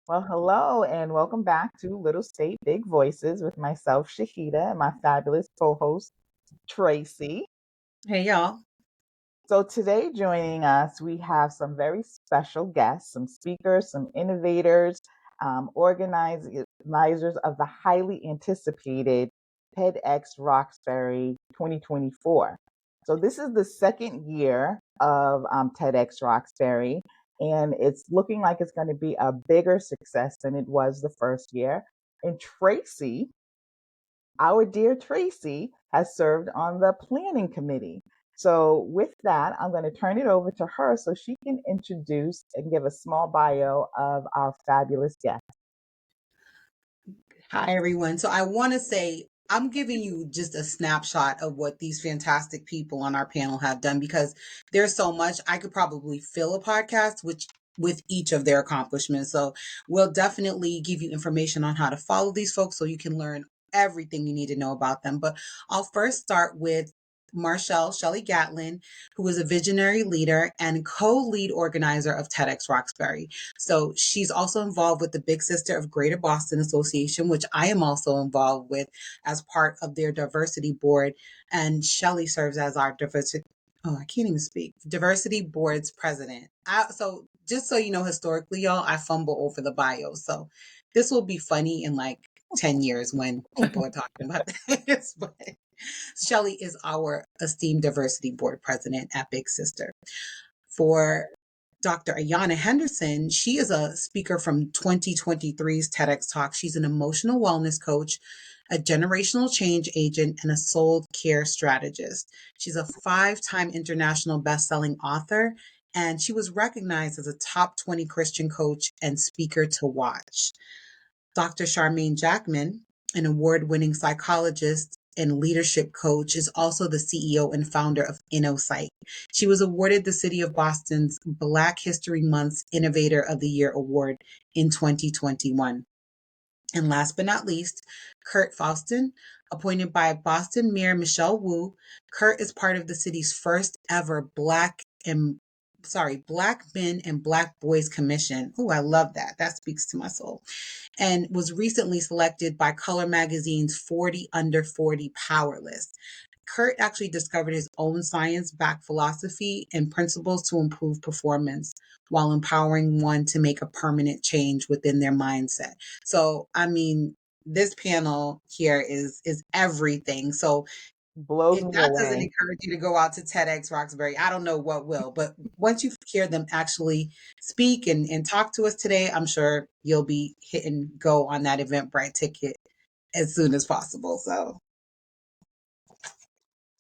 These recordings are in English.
Well, hello and welcome back to Little State Big Voices with myself, Shahida, and my fabulous co-host, Tracy. Hey y'all. So today joining us, we have some very special guests, some speakers, some innovators, organizers of the highly anticipated TEDx Roxbury 2024. So this is the second year of TEDx Roxbury, and it's looking like it's going to be a bigger success than it was the first year. And Tracy, our dear Tracy, has served on the planning committee. So, with that, I'm going to turn it over to her so she can introduce and give a small bio of our fabulous guest. Hi everyone. So I want to say I'm giving you just a snapshot of what these fantastic people on our panel have done because there's so much. I could probably fill a podcast with each of their accomplishments. So we'll definitely give you information on how to follow these folks so you can learn everything you need to know about them. But I'll first start with Marshall Shelley Gatlin, who is a visionary leader and co-lead organizer of TEDx Roxbury. So she's also involved with the Big Sister of Greater Boston Association, which I am also involved with as part of their diversity board. And Shelley serves as our I can't even speak. Diversity board's president. So just so you know, historically, y'all, I fumble over the bio. So this will be funny in like 10 years when people are talking about this. But Shelley is our esteemed diversity board president at Big Sister. For Dr. Ayana Henderson, she is a speaker from 2023's TEDx Talk. She's an emotional wellness coach, a generational change agent, and a soul care strategist. She's a 5-time international best-selling author, and she was recognized as a top 20 Christian coach and speaker to watch. Dr. Charmaine Jackman, an award-winning psychologist and leadership coach, is also the CEO and founder of InnoSight. She was awarded the City of Boston's Black History Month's Innovator of the Year award in 2021. And last but not least, Kurt Faustin, appointed by Boston Mayor Michelle Wu. Kurt is part of the city's first ever Black Men and Black Boys Commission. Oh, I love that. That speaks to my soul. And was recently selected by Color Magazine's 40 Under 40 Power List. Kurt actually discovered his own science-backed philosophy and principles to improve performance while empowering one to make a permanent change within their mindset. So, I mean, this panel here is everything. So, Blows if me that doesn't away. encourage you to go out to TEDx Roxbury, I don't know what will. But once you hear them actually speak and talk to us today, I'm sure you'll be hitting go on that Eventbrite ticket as soon as possible. So,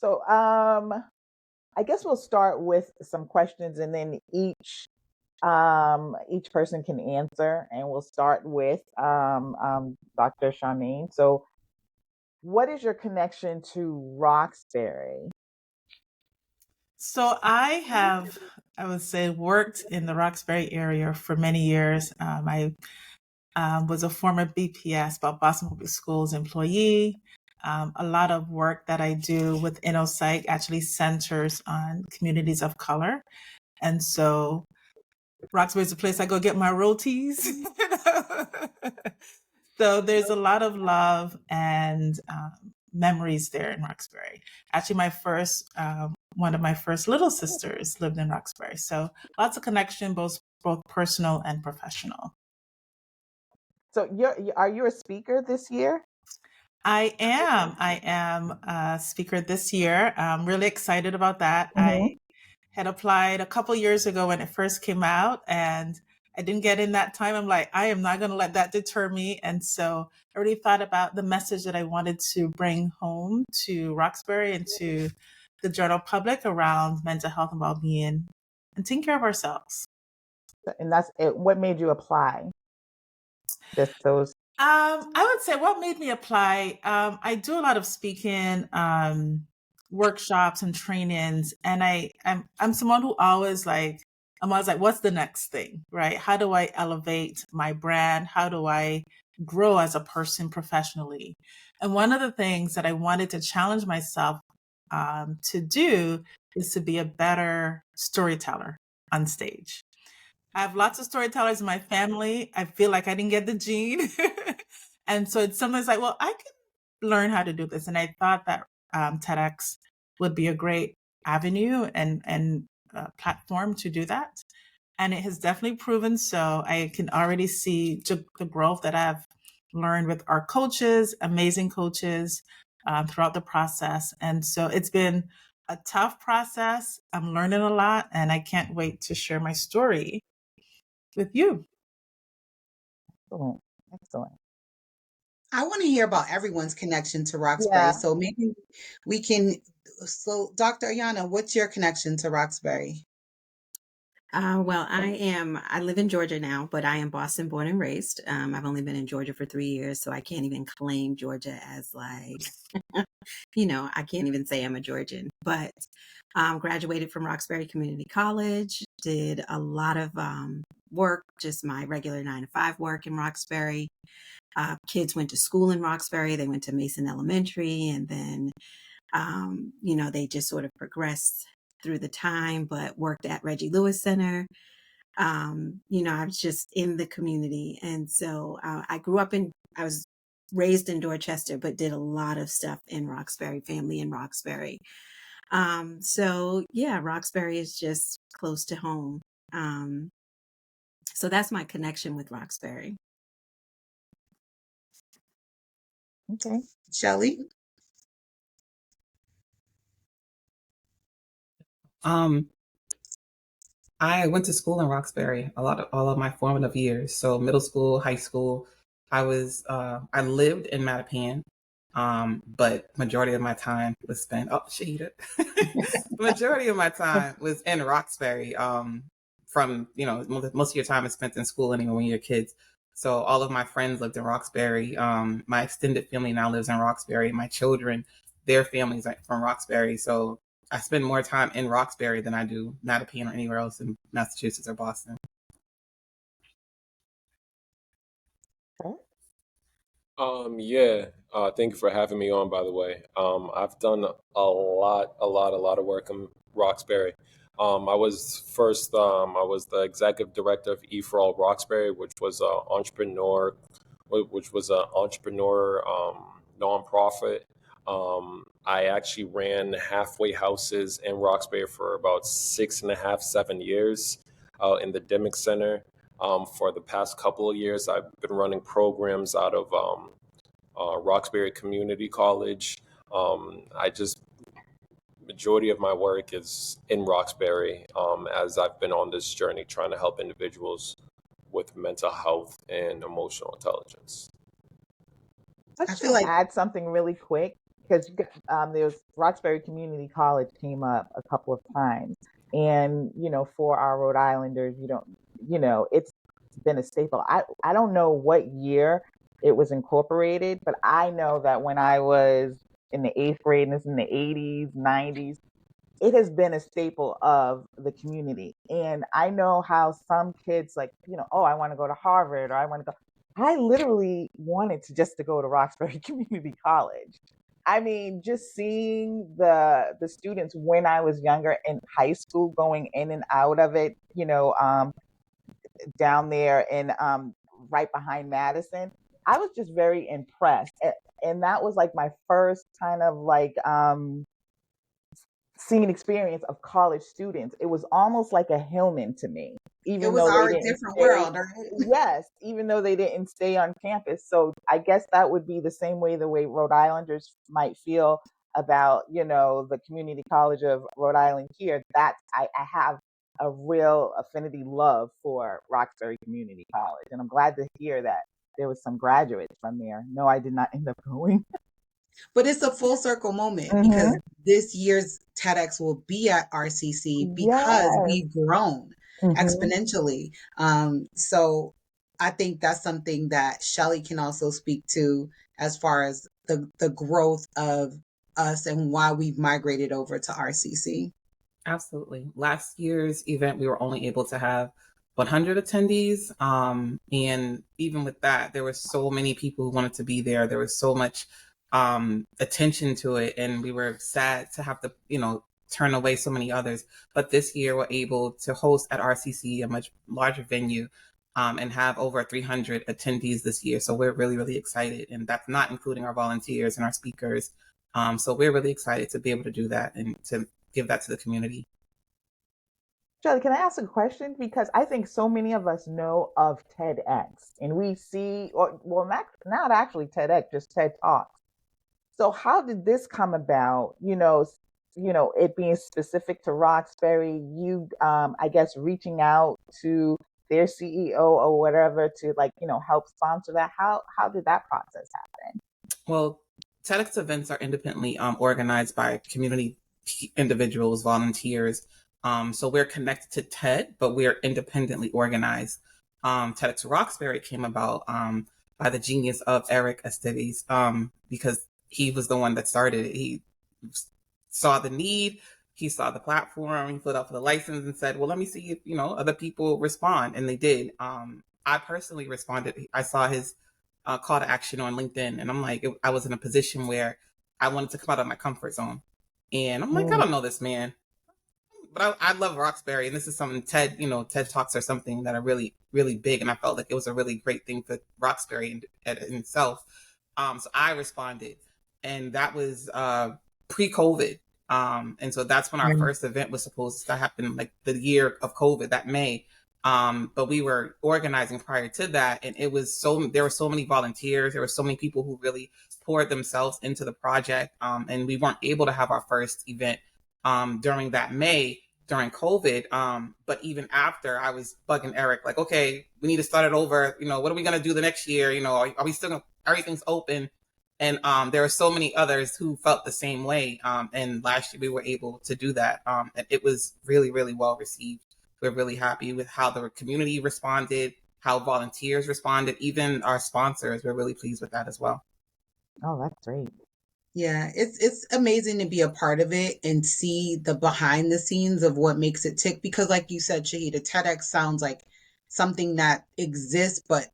So, I guess we'll start with some questions and then each person can answer, and we'll start with Dr. Charmaine. So, what is your connection to Roxbury? So I would say, worked in the Roxbury area for many years. I was a former BPS, Boston Public Schools employee. A lot of work that I do with InnoSight actually centers on communities of color. And so Roxbury is a place I go get my royalties. So there's a lot of love and memories there in Roxbury. Actually, one of my first little sisters lived in Roxbury. So lots of connection, both personal and professional. So, are you a speaker this year? I am. I am a speaker this year. I'm really excited about that. Hmm. I had applied a couple years ago when it first came out, and I didn't get in that time. I'm like, I am not going to let that deter me. And so I already thought about the message that I wanted to bring home to Roxbury and to the general public around mental health and well-being and taking care of ourselves. And that's it. What made you apply? Just those. I would say what made me apply. I do a lot of speaking, workshops and trainings, and I'm someone who I'm always like, what's the next thing, right? How do I elevate my brand? How do I grow as a person professionally? And one of the things that I wanted to challenge myself to do is to be a better storyteller on stage. I have lots of storytellers in my family. I feel like I didn't get the gene. And so it's sometimes like, well, I can learn how to do this. And I thought that TEDx would be a great avenue and platform to do that. And it has definitely proven so. I can already see the growth that I've learned with our coaches, amazing coaches, throughout the process. And so it's been a tough process. I'm learning a lot, and I can't wait to share my story with you. Excellent. Excellent. I want to hear about everyone's connection to Roxbury. Yeah. So maybe we can. So, Dr. Ayana, what's your connection to Roxbury? Well, I live in Georgia now, but I am Boston born and raised. I've only been in Georgia for 3 years, so I can't even claim Georgia as like, I can't even say I'm a Georgian, but graduated from Roxbury Community College, did a lot of work, just my regular 9 to 5 work in Roxbury. Kids went to school in Roxbury. They went to Mason Elementary, and then, they just sort of progressed through the time, but worked at Reggie Lewis Center. I was just in the community. And so I was raised in Dorchester, but did a lot of stuff in Roxbury, family in Roxbury. So yeah, Roxbury is just close to home. So that's my connection with Roxbury. Okay. Shelly? I went to school in Roxbury all of my formative years. So middle school, high school, I lived in Mattapan, but majority of my time was spent. Oh, Shahidah. Majority of my time was in Roxbury. From most of your time is spent in school anyway when you're kids. So all of my friends lived in Roxbury. My extended family now lives in Roxbury. My children, their families are from Roxbury. So I spend more time in Roxbury than I do Mattapan or anywhere else in Massachusetts or Boston. Okay. Yeah. Thank you for having me on, by the way. I've done a lot of work in Roxbury. I was the executive director of E for All Roxbury, which was an entrepreneur nonprofit. I actually ran halfway houses in Roxbury for about 6.5, 7 years in the Dimick Center. For the past couple of years, I've been running programs out of Roxbury Community College. I just majority of my work is in Roxbury, as I've been on this journey trying to help individuals with mental health and emotional intelligence. Let's I just feel like add something really quick because there's Roxbury Community College came up a couple of times, and for our Rhode Islanders, it's been a staple. I don't know what year it was incorporated, but I know that when I was in the eighth grade, and it's in the 80s, 90s, it has been a staple of the community. And I know how some kids like, oh, I want to go to Harvard or I want to go. I literally wanted to go to Roxbury Community College. I mean, just seeing the students when I was younger in high school going in and out of it, down there and right behind Madison, I was just very impressed. And that was like my first kind of like seeing experience of college students. It was almost like a Hillman to me, it even was though they our didn't different stay. world, right? Yes, even though they didn't stay on campus. So I guess that would be the way Rhode Islanders might feel about, the community college of Rhode Island here. That I have a real affinity love for Roxbury Community College. And I'm glad to hear that there was some graduates from there. No, I did not end up going. But it's a full circle moment Hmm. because this year's TEDx will be at RCC because Yes. we've grown Hmm. exponentially. So I think that's something that Shelly can also speak to as far as the growth of us and why we've migrated over to RCC. Absolutely. Last year's event, we were only able to have 100 attendees. And even with that, there were so many people who wanted to be there. There was so much attention to it. And we were sad to have to, turn away so many others. But this year we're able to host at RCC, a much larger venue, and have over 300 attendees this year. So we're really, really excited. And that's not including our volunteers and our speakers. So we're really excited to be able to do that and to give that to the community. Shirley, can I ask a question? Because I think so many of us know of TEDx and we see, or well, not actually TEDx, just TED Talks. So how did this come about? It being specific to Roxbury, you, I guess, reaching out to their CEO or whatever to help sponsor that. How did that process happen? Well, TEDx events are independently organized by community individuals, volunteers. So we're connected to TED, but we're independently organized. Tedxroxbury came about by the genius of Eric Esteves, because he was the one that started it. He saw the need, he saw the platform, he filled out for the license and said, well, let me see if, other people respond. And they did. I personally responded. I saw his call to action on LinkedIn. And I'm like, I was in a position where I wanted to come out of my comfort zone. And I'm like, I don't know this man, but I love Roxbury. And this is something TED Talks are something that are really, really big. And I felt like it was a really great thing for Roxbury in itself. So I responded, and that was pre-COVID. And so that's when our first event was supposed to happen, like the year of COVID, that May. But we were organizing prior to that, and there were so many volunteers. There were so many people who really poured themselves into the project. And we weren't able to have our first event during that May during COVID. But even after, I was bugging Eric, like, okay, we need to start it over. What are we going to do the next year? Are we still going to, everything's open? And there are so many others who felt the same way. And last year we were able to do that. And it was really, really well received. We're really happy with how the community responded, how volunteers responded, even our sponsors. We're really pleased with that as well. Oh, that's great. Yeah, it's amazing to be a part of it and see the behind the scenes of what makes it tick. Because like you said, Shahida, TEDx sounds like something that exists, but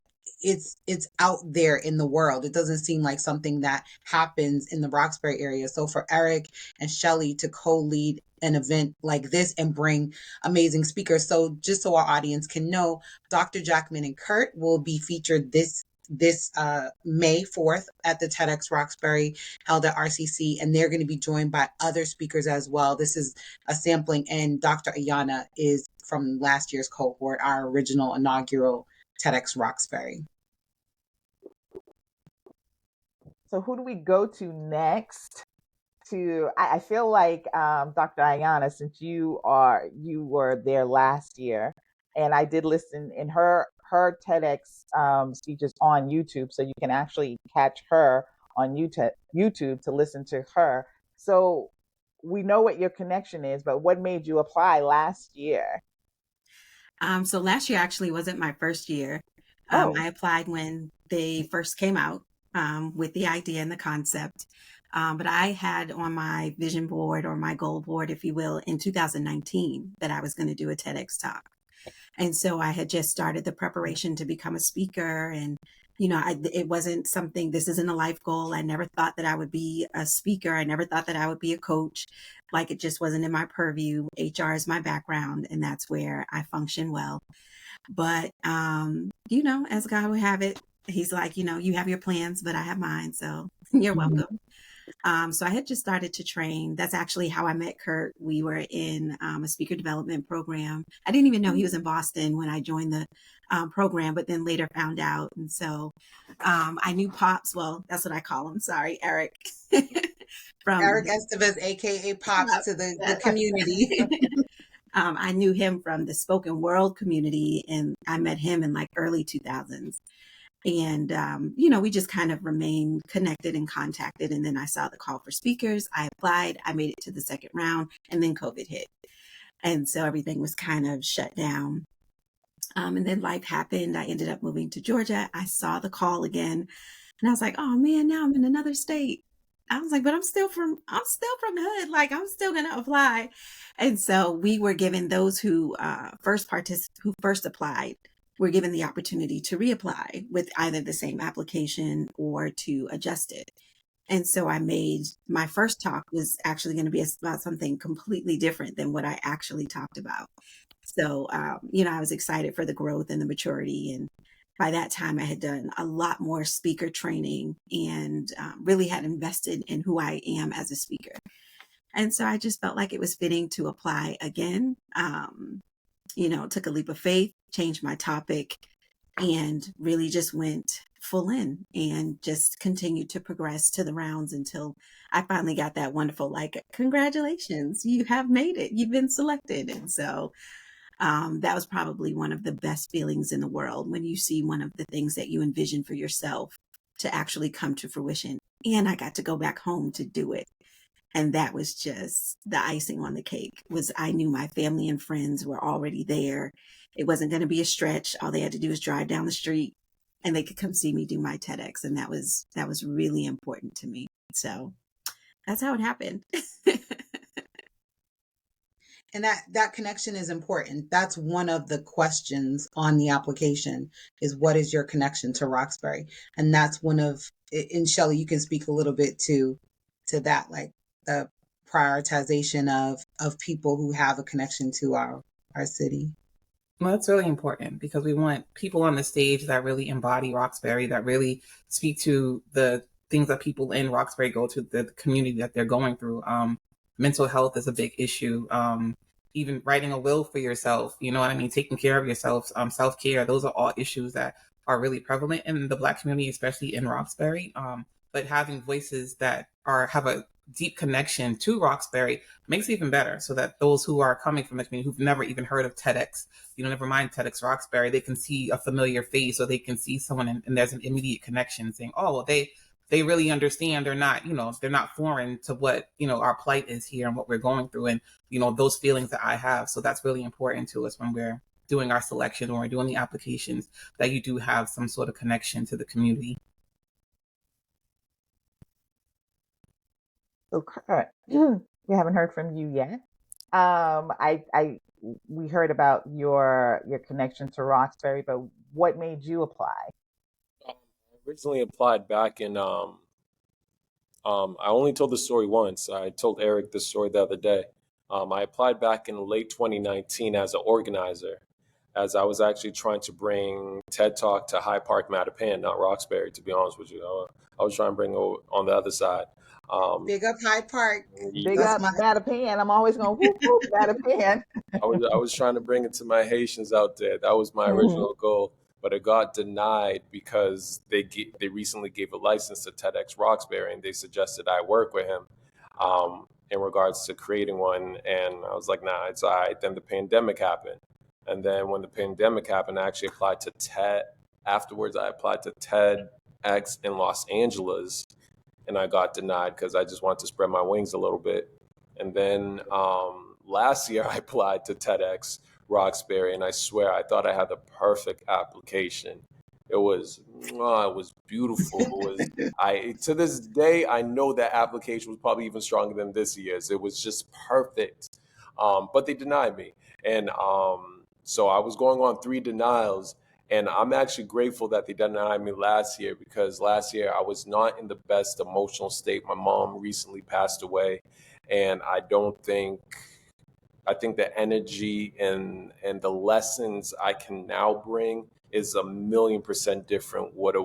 it's out there in the world. It doesn't seem like something that happens in the Roxbury area. So for Eric and Shelly to co-lead an event like this and bring amazing speakers. So just so our audience can know, Dr. Jackman and Kurt will be featured this May 4th at the TEDx Roxbury held at RCC, and they're going to be joined by other speakers as well. This is a sampling, and Dr. Ayana is from last year's cohort, our original inaugural TEDx Roxbury. So who do we go to next? I feel like Dr. Ayana, since you were there last year, and I did listen in her TEDx speeches on YouTube, so you can actually catch her on YouTube to listen to her. So we know what your connection is, but what made you apply last year? So last year actually wasn't my first year. Oh. I applied when they first came out with the idea and the concept. But I had on my vision board, or my goal board, if you will, in 2019 that I was going to do a TEDx talk. And so I had just started the preparation to become a speaker. And, it wasn't something, this isn't a life goal. I never thought that I would be a speaker. I never thought that I would be a coach. Like, it just wasn't in my purview. HR is my background, and that's where I function well. But, as God would have it, he's like, you have your plans, but I have mine. So you're welcome. So I had just started to train. That's actually how I met Kurt. We were in a speaker development program. I didn't even know he was in Boston when I joined the program, but then later found out. And so I knew Pops. Well, that's what I call him. Sorry, Eric. From Eric Esteves, aka Pops, to the community. I knew him from the spoken world community, and I met him in like early 2000s. And, we just kind of remained connected and contacted. And then I saw the call for speakers. I applied. I made it to the second round, and then COVID hit. And so everything was kind of shut down. And then life happened. I ended up moving to Georgia. I saw the call again, and I was like, oh man, now I'm in another state. I was like, but I'm still from the hood. Like, I'm still going to apply. And so we were given, those who first applied, were given the opportunity to reapply with either the same application or to adjust it. And so I made my first talk was actually going to be about something completely different than what I actually talked about. So, I was excited for the growth and the maturity. And by that time, I had done a lot more speaker training and really had invested in who I am as a speaker. And so I just felt like it was fitting to apply again. Took a leap of faith, changed my topic, and really just went full in and just continued to progress to the rounds until I finally got that wonderful, like, congratulations, you have made it. You've been selected. And so that was probably one of the best feelings in the world when you see one of the things that you envision for yourself to actually come to fruition. And I got to go back home to do it. And that was just the icing on the cake. Was I knew my family and friends were already there. It wasn't going to be a stretch. All they had to do was drive down the street and they could come see me do my TEDx. And that was really important to me. So that's how it happened. And that connection is important. That's one of the questions on the application is, what is your connection to Roxbury? And that's one of, and Shelley, you can speak a little bit to that, like the prioritization of people who have a connection to our city. Well, that's really important because we want people on the stage that really embody Roxbury, that really speak to the things that people in Roxbury go to, the community that they're going through. Mental health is a big issue. Even writing a will for yourself, you know what I mean? Taking care of yourself, self-care, those are all issues that are really prevalent in the Black community, especially in Roxbury. But having voices that have a deep connection to Roxbury makes it even better, so that those who are coming from the community who've never even heard of TEDx, never mind Tedxroxbury, they can see a familiar face, or they can see someone and there's an immediate connection saying, oh, well, they really understand. They're not, they're not foreign to what, our plight is here and what we're going through, and, those feelings that I have. So that's really important to us when we're doing our selection, when we're doing the applications, that you do have some sort of connection to the community. So, Kurt, we haven't heard from you yet. We heard about your connection to Roxbury, but what made you apply? I originally applied back in I only told the story once. I told Eric this story the other day. I applied back in late 2019 as an organizer, as I was actually trying to bring TED Talk to Hyde Park, Mattapan, not Roxbury, to be honest with you. I was trying to bring it on the other side. Big up Hyde Park. Big up Mattapan. I'm always going whoop whoop Mattapan. I was trying to bring it to my Haitians out there. That was my original goal, but it got denied because they recently gave a license to Tedxroxbury, and they suggested I work with him in regards to creating one. And I was like, nah, it's all right. Then the pandemic happened, and then when the pandemic happened, I actually applied to TED. Afterwards, I applied to TEDx in Los Angeles, and I got denied because I just wanted to spread my wings a little bit. And then last year I applied to TEDx Roxbury, and I swear I thought I had the perfect application. It was beautiful. To this day, I know that application was probably even stronger than this year's. It was just perfect. But they denied me. And so I was going on 3 denials. And I'm actually grateful that they denied me last year, because last year I was not in the best emotional state. My mom recently passed away, and I think the energy and the lessons I can now bring is 1,000,000% different what I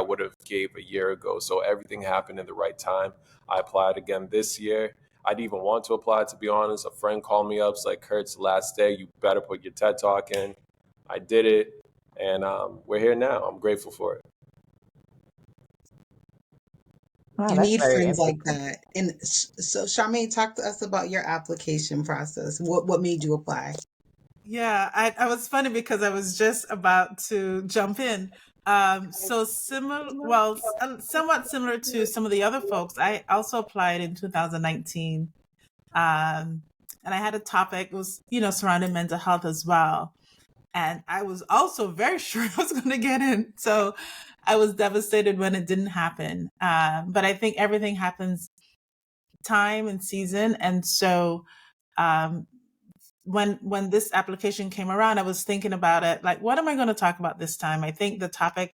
would have gave a year ago. So everything happened in the right time. I applied again this year. I didn't even want to apply, to be honest. A friend called me up, it's like, Kurt, it's the last day. You better put your TED Talk in. I did it. And we're here now. I'm grateful for it. Wow, You that's need very friends like interesting. that. And so, Charmaine, talk to us about your application process. What made you apply? Yeah, I was funny because I was just about to jump in. So somewhat similar to some of the other folks, I also applied in 2019. And I had a topic, it was, surrounding mental health as well. And I was also very sure I was going to get in. So I was devastated when it didn't happen. But I think everything happens time and season. And so when this application came around, I was thinking about it, like, what am I going to talk about this time? I think the topic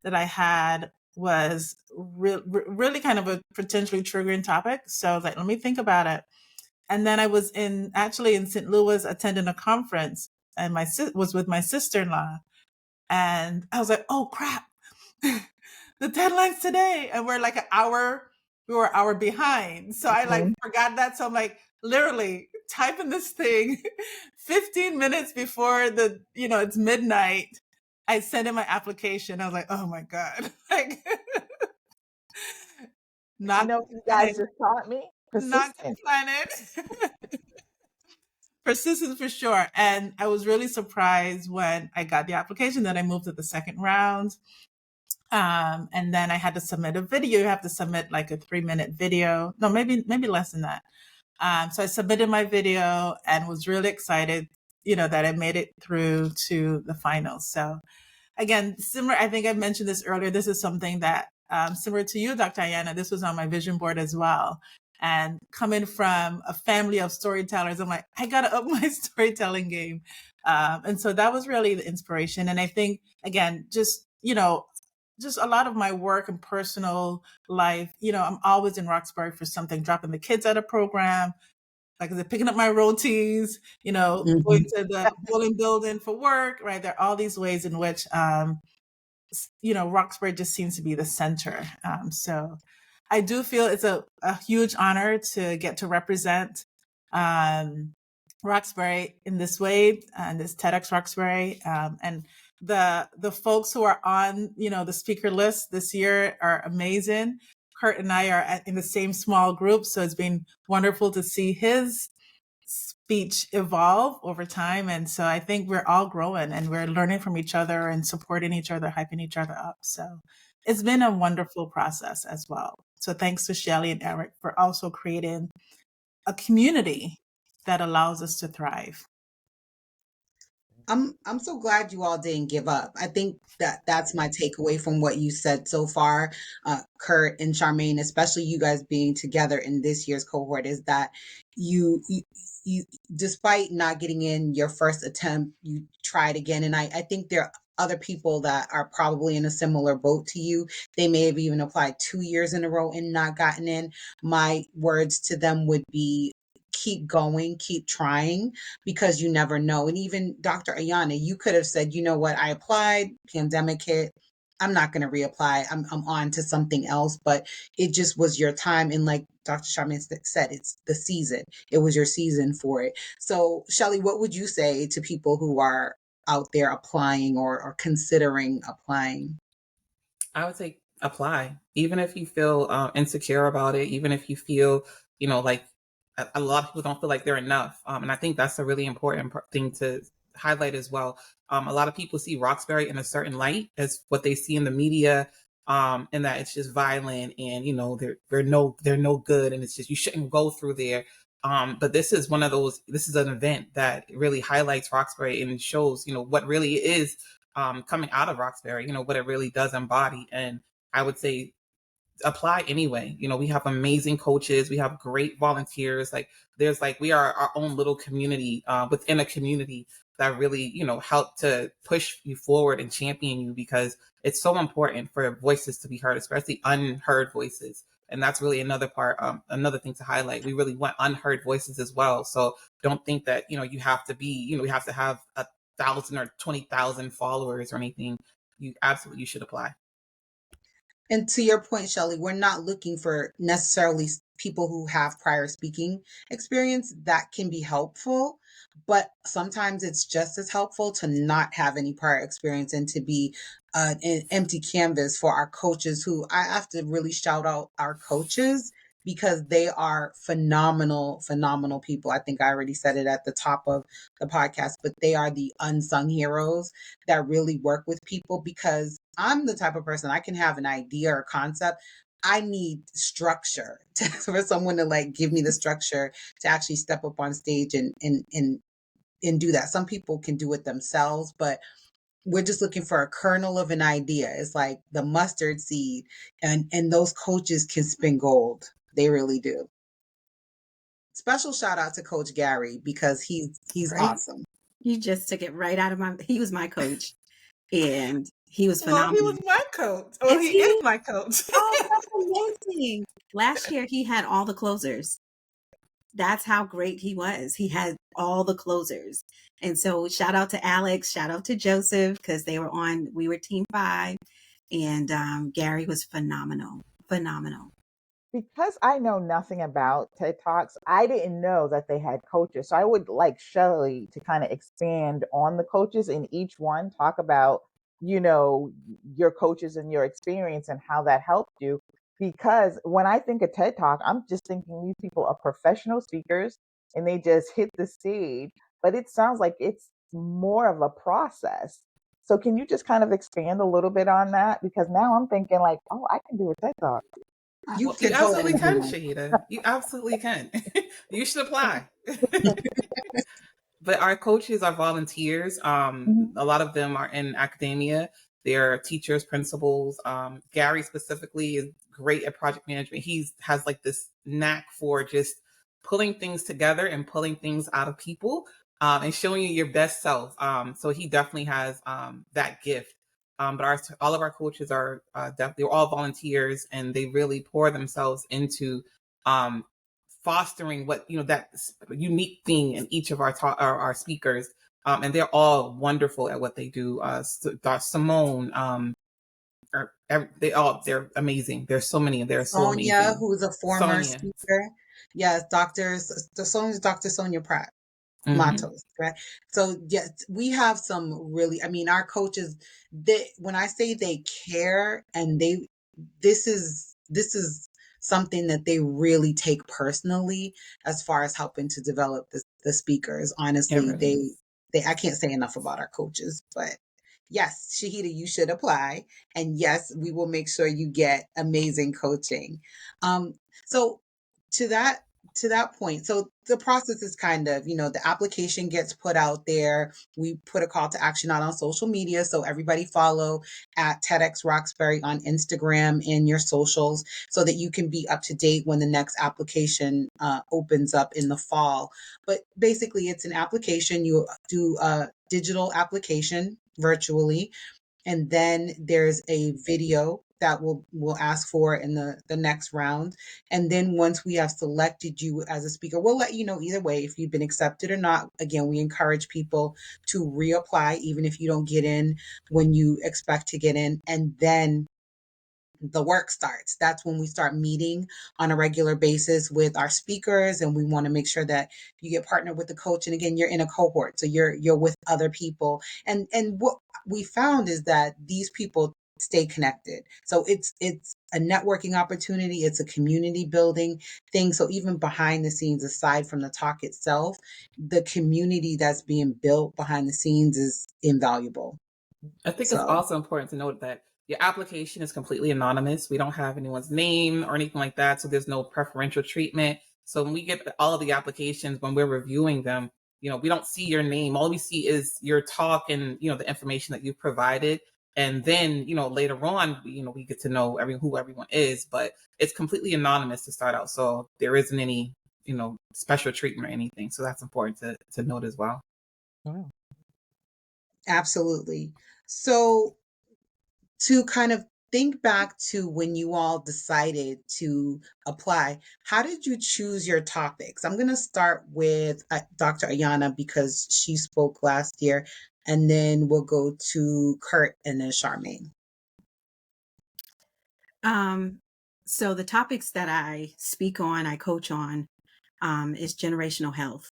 that I had was really kind of a potentially triggering topic. So I was like, let me think about it. And then I was actually in St. Louis attending a conference, and was with my sister-in-law. And I was like, oh crap, the deadline's today. And we were an hour behind. So I like forgot that. So I'm like literally typing this thing 15 minutes before it's midnight. I sent in my application. I was like, oh my God. Like not You know what you guys just taught me? not Persistence. planet. Persistence for sure. And I was really surprised when I got the application that I moved to the second round. And then I had to submit a video. You have to submit like a 3-minute video. No, maybe less than that. So I submitted my video and was really excited, that I made it through to the finals. So again, similar, I think I mentioned this earlier. This is something that, similar to you, Dr. Ayana, this was on my vision board as well. And coming from a family of storytellers, I'm like, I got to up my storytelling game. And so that was really the inspiration. And I think, again, just a lot of my work and personal life, I'm always in Roxbury for something, dropping the kids at a program, like I said, picking up my rotis, going to the bowling building for work, right? There are all these ways in which, Roxbury just seems to be the center. So I do feel it's a huge honor to get to represent Roxbury in this way, and this Tedxroxbury. And the folks who are on, the speaker list this year are amazing. Kurt and I are in the same small group, so it's been wonderful to see his speech evolve over time. And so I think we're all growing and we're learning from each other and supporting each other, hyping each other up. So it's been a wonderful process as well. So thanks to Shelly and Eric for also creating a community that allows us to thrive. I'm so glad you all didn't give up. I think that's my takeaway from what you said so far, Kurt and Charmaine, especially you guys being together in this year's cohort, is that you despite not getting in your first attempt, you tried again. And I think there are other people that are probably in a similar boat to you. They may have even applied 2 years in a row and not gotten in. My words to them would be, keep going, keep trying, because you never know. And even Dr. Ayana, you could have said, you know what, I applied, pandemic hit, I'm not going to reapply. I'm on to something else, but it just was your time. And like Dr. Charmaine said, it's the season. It was your season for it. So Shelly, what would you say to people who are out there applying or considering applying? I would say apply, even if you feel insecure about it, even if you feel, like a lot of people don't feel like they're enough. And I think that's a really important thing to highlight as well. A lot of people see Roxbury in a certain light as what they see in the media, and that it's just violent and, they're no good. And it's just, you shouldn't go through there. But this is this is an event that really highlights Roxbury and shows, what really is coming out of Roxbury, what it really does embody. And I would say apply anyway. We have amazing coaches, we have great volunteers. We are our own little community within a community that really, help to push you forward and champion you, because it's so important for voices to be heard, especially unheard voices. And that's really another part, another thing to highlight. We really want unheard voices as well. So don't think that, you have to be, you have to have 1,000 or 20,000 followers or anything. You should apply. And to your point, Shelley, we're not looking for necessarily people who have prior speaking experience. That can be helpful, but sometimes it's just as helpful to not have any prior experience and to be an empty canvas for our coaches, who I have to really shout out our coaches, because they are phenomenal people. I think I already said it at the top of the podcast, but they are the unsung heroes that really work with people, because I'm the type of person, I can have an idea or concept. I need structure for someone to like give me the structure to actually step up on stage and do that. Some people can do it themselves, but we're just looking for a kernel of an idea. It's like the mustard seed, and those coaches can spin gold. They really do. Special shout out to Coach Gary, because he's Right. awesome. You just took it right out of he was my coach. And He was Well, he was phenomenal. my coach. Well, Is he is he? my coach. Oh, that's amazing. Last year he had all the closers. That's how great he was. He had all the closers. And so shout out to Alex, shout out to Joseph, because we were team 5. And Gary was phenomenal. Phenomenal. Because I know nothing about TED Talks, I didn't know that they had coaches. So I would like Shelley to kind of expand on the coaches in each one, talk about, your coaches and your experience and how that helped you. Because when I think of TED Talk, I'm just thinking these people are professional speakers and they just hit the stage. But it sounds like it's more of a process. So can you just kind of expand a little bit on that? Because now I'm thinking like, oh, I can do a TED Talk. You Well, you can absolutely totally can, do Shahida. You absolutely can. You should apply. But our coaches are volunteers. Mhm. A lot of them are in academia. They're teachers, principals. Gary specifically is great at project management. He has like this knack for just pulling things together and pulling things out of people, and showing you your best self. So he definitely has that gift. But all of our coaches are they're all volunteers, and they really pour themselves into um, fostering what that unique thing in each of our speakers, and they're all wonderful at what they do. Simone, they're amazing. There's so many. They're so Sonia, amazing. who's a former Sonia. speaker. Yes, Dr. Sonia Pratt. Hmm. Matos, right? So yes, we have some really, I mean, our coaches, when I say they care and this is something that they really take personally as far as helping to develop the speakers. It Honestly, really is. I can't say enough about our coaches, but yes, Shahida, you should apply. And yes, we will make sure you get amazing coaching. Um, so to that to that point, so the process is kind of, the application gets put out there. We put a call to action out on social media. So everybody follow at Tedxroxbury on Instagram and your socials so that you can be up to date when the next application opens up in the fall. But basically, it's an application. You do a digital application virtually, and then there's a video that we'll ask for in the next round. And then once we have selected you as a speaker, we'll let you know either way if you've been accepted or not. Again, we encourage people to reapply even if you don't get in when you expect to get in. And then the work starts. That's when we start meeting on a regular basis with our speakers, and we want to make sure that you get partnered with the coach. And again, you're in a cohort, so you're with other people. And what we found is that these people stay connected. So it's a networking opportunity. It's a community building thing. So even behind the scenes, aside from the talk itself, the community that's being built behind the scenes is invaluable. I think it's So also important to note that your application is completely anonymous. We don't have anyone's name or anything like that, so there's no preferential treatment. So when we get all of the applications, when we're reviewing them, we don't see your name. All we see is your talk and the information that you've provided. And then later on, we get to know who everyone is, but it's completely anonymous to start out. So there isn't any special treatment or anything. So that's important to note as well. Wow. absolutely. So to kind of think back to when you all decided to apply, how did you choose your topics? I'm going to start with Dr. Ayana because she spoke last year, and then we'll go to Kurt and then Charmaine. So the topics that I speak on, I coach on, is generational health.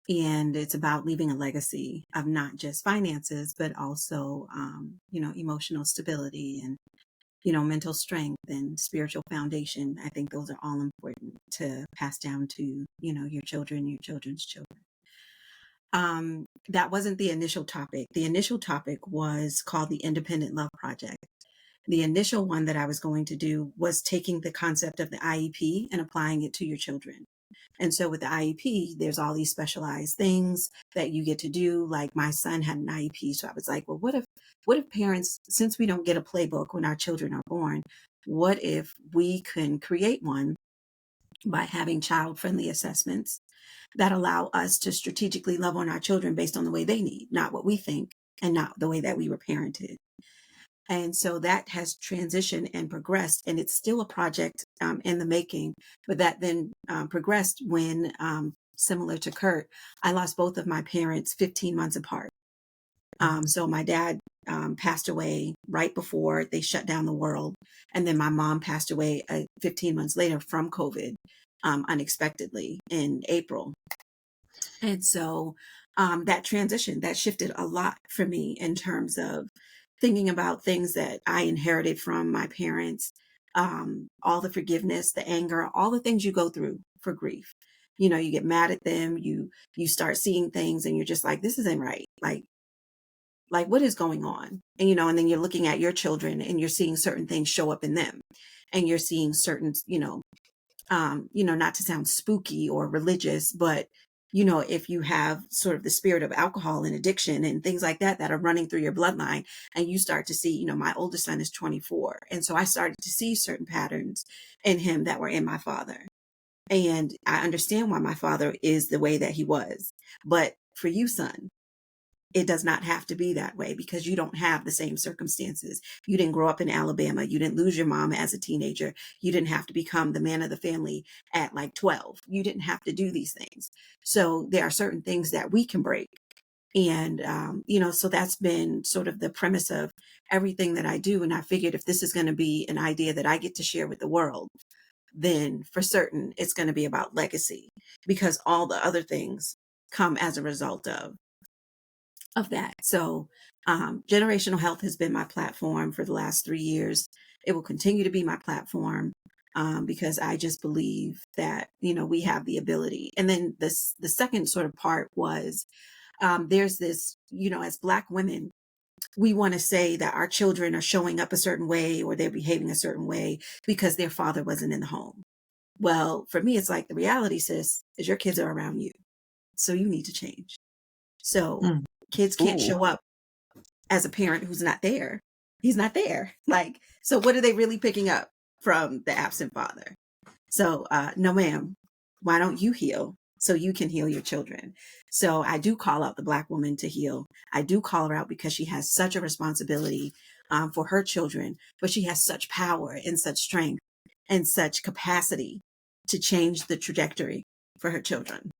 And it's about leaving a legacy of not just finances, but also, emotional stability and, mental strength and spiritual foundation. I think those are all important to pass down to, your children, your children's children. That wasn't the initial topic. The initial topic was called the Independent Love Project. The initial one that I was going to do was taking the concept of the IEP and applying it to your children. And so with the IEP, there's all these specialized things that you get to do. Like my son had an IEP. So I was like, well, what if parents, since we don't get a playbook when our children are born, what if we can create one by having child-friendly assessments that allow us to strategically love on our children based on the way they need, not what we think and not the way that we were parented. And so that has transitioned and progressed, and it's still a project in the making. But that then progressed when, similar to Kurt, I lost both of my parents 15 months apart. So my dad passed away right before they shut down the world. And then my mom passed away 15 months later from COVID, unexpectedly in April. And so that transition, that shifted a lot for me in terms of thinking about things that I inherited from my parents, all the forgiveness, the anger, all the things you go through for grief. You know, you get mad at them, you start seeing things and you're just like, this isn't right. Like what is going on? And you know, and then you're looking at your children and you're seeing certain things show up in them. And you're seeing certain, not to sound spooky or religious, but if you have sort of the spirit of alcohol and addiction and things like that that are running through your bloodline, and you start to see, my oldest son is 24. And so I started to see certain patterns in him that were in my father. And I understand why my father is the way that he was. But for you, son, it does not have to be that way because you don't have the same circumstances. You didn't grow up in Alabama. You didn't lose your mom as a teenager. You didn't have to become the man of the family at like 12. You didn't have to do these things. So there are certain things that we can break. And, so that's been sort of the premise of everything that I do. And I figured if this is going to be an idea that I get to share with the world, then for certain it's going to be about legacy, because all the other things come as a result of that. So generational health has been my platform for the last 3 years. It will continue to be my platform because I just believe that, we have the ability. And then the second sort of part was there's this, as Black women, we want to say that our children are showing up a certain way or they're behaving a certain way because their father wasn't in the home. Well, for me, it's like the reality, sis, is your kids are around you. So you need to change. So kids can't show up as a parent who's not there. He's not there. Like, so what are they really picking up from the absent father? So, no, ma'am, why don't you heal so you can heal your children? So I do call out the Black woman to heal. I do call her out because she has such a responsibility for her children, but she has such power and such strength and such capacity to change the trajectory for her children.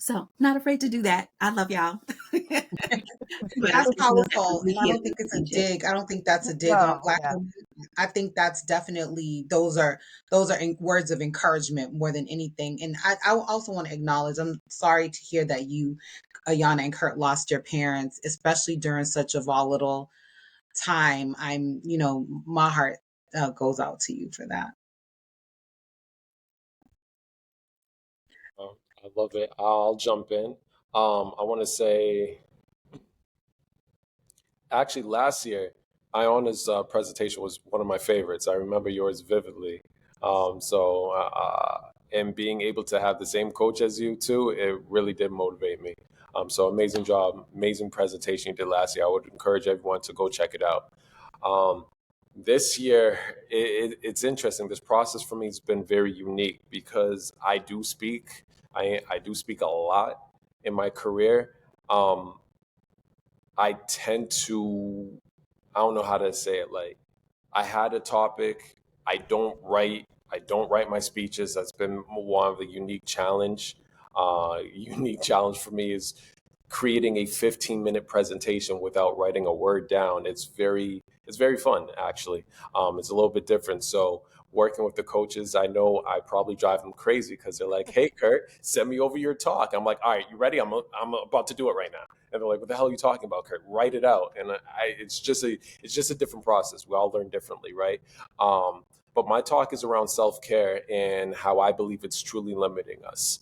So not afraid to do that. I love y'all. But That's it's not powerful. we And I heal don't think it's a and change. dig. I don't think that's a dig on No, Black yeah. women. I think that's definitely those are words of encouragement more than anything. And I also want to acknowledge. I'm sorry to hear that you, Ayana and Kurt, lost your parents, especially during such a volatile time. My heart goes out to you for that. I love it. I'll jump in. I want to say, actually, last year, Iona's presentation was one of my favorites. I remember yours vividly. And being able to have the same coach as you too, it really did motivate me. So amazing job, amazing presentation you did last year. I would encourage everyone to go check it out. This year, it's interesting. This process for me has been very unique because I do speak. I do speak a lot in my career. I tend to, I don't know how to say it. Like, I had a topic. I don't write my speeches. That's been one of the unique challenge for me is creating a 15-minute presentation without writing a word down. It's very fun, actually. It's a little bit different. So working with the coaches, I know I probably drive them crazy because they're like, "Hey, Kurt, send me over your talk." I'm like, "All right, you ready? I'm about to do it right now." And they're like, "What the hell are you talking about, Kurt? Write it out." And it's just a different process. We all learn differently, right? But my talk is around self-care and how I believe it's truly limiting us.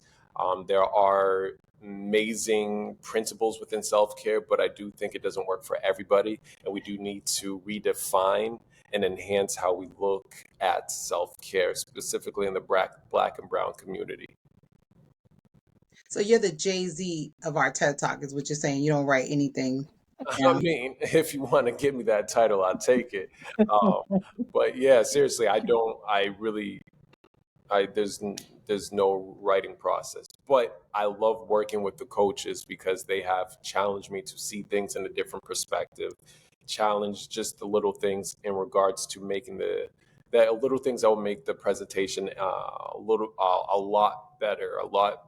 There are amazing principles within self-care, but I do think it doesn't work for everybody. And we do need to redefine and enhance how we look at self-care, specifically in the black and brown community. So you're the Jay-Z of our TED Talk, is what you're saying. You don't write anything I down. mean, if you want to give me that title, I'll take it. Um, but yeah, seriously, I don't. I really there's no writing process, but I love working with the coaches because they have challenged me to see things in a different perspective. challenge just the little things in regards to making the little things that will make the presentation a lot better, a lot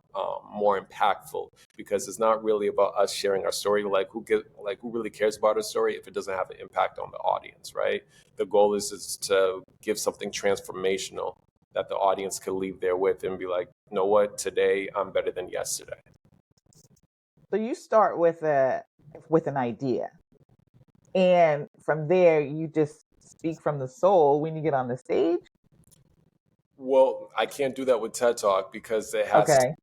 more impactful, because it's not really about us sharing our story. Like who really cares about our story if it doesn't have an impact on the audience, right? The goal is to give something transformational that the audience can leave there with and be like, you know what, today I'm better than yesterday. So you start with an idea, and from there you just speak from the soul when you get on the stage. Well, I can't do that with TED Talk because Okay.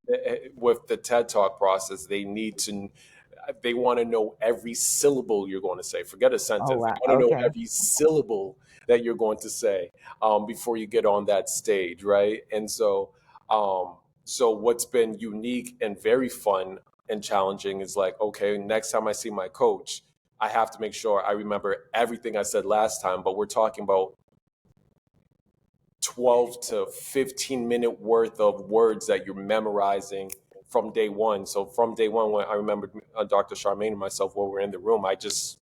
with the TED Talk process, they want to know every syllable you're going to say. Forget a Oh sentence. They wow. want to know Okay. every syllable that you're going to say before you get on that stage, right? And so what's been unique and very fun and challenging is like, okay, next time I see my coach, I have to make sure I remember everything I said last time, but we're talking about 12 to 15-minute worth of words that you're memorizing from day one. So from day one, when I remembered Dr. Charmaine and myself when we were in the room, I just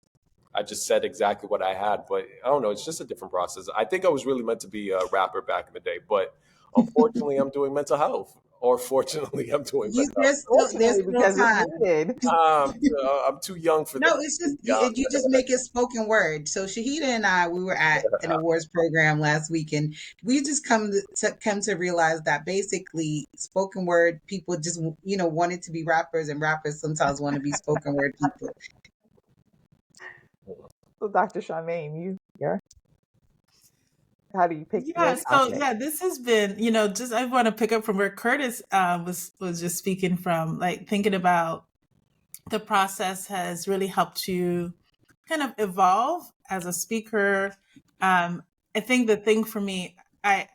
said exactly what I had. But I don't know, it's just a different process. I think I was really meant to be a rapper back in the day, but unfortunately, I'm doing mental health. Or fortunately, I'm doing mental health. There's Fortunately, still because it's time. needed. I'm too young for No, that. it's Too just young. you just make it spoken word. So Shahida and I, we were at an awards program last week, and we just come to realize that basically spoken word people just wanted to be rappers, and rappers sometimes want to be spoken word people. So Dr. Charmaine, how do you pick your Yeah, so topic? yeah, this has been, just I want to pick up from where Curtis was just speaking from, like thinking about the process has really helped you kind of evolve as a speaker. I think the thing for me, I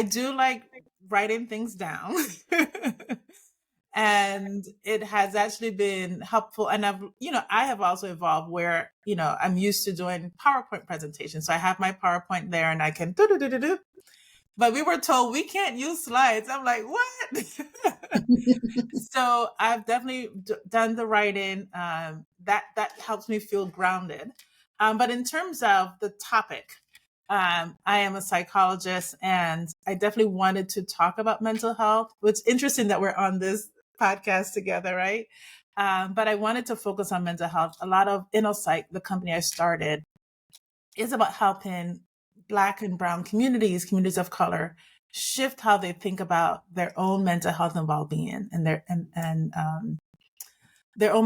do like writing things down. And it has actually been helpful. And I have also evolved where, I'm used to doing PowerPoint presentations. So I have my PowerPoint there and I can do. But we were told we can't use slides. I'm like, what? So I've definitely done the writing. That helps me feel grounded. But in terms of the topic, I am a psychologist, and I definitely wanted to talk about mental health. It's interesting that we're on this podcast together, right? But I wanted to focus on mental health. A lot of InnoPsych, the company I started, is about helping Black and Brown communities of color, shift how they think about their own mental health and well-being, and their own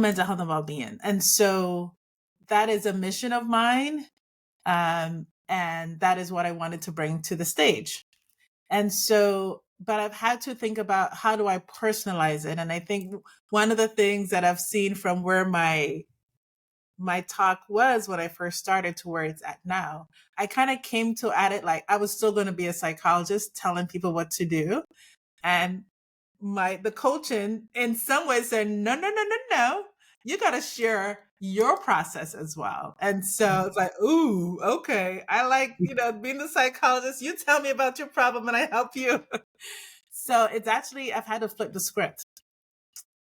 mental health and well-being. And so that is a mission of mine, and that is what I wanted to bring to the stage. And so, but I've had to think about how do I personalize it. And I think one of the things that I've seen from where my talk was when I first started to where it's at now, I kind of came to at it like I was still going to be a psychologist telling people what to do. And the coaching in some ways said, no. You got to share your process as well. And so it's like, ooh, okay. I like, being the psychologist. You tell me about your problem and I help you. So it's actually, I've had to flip the script.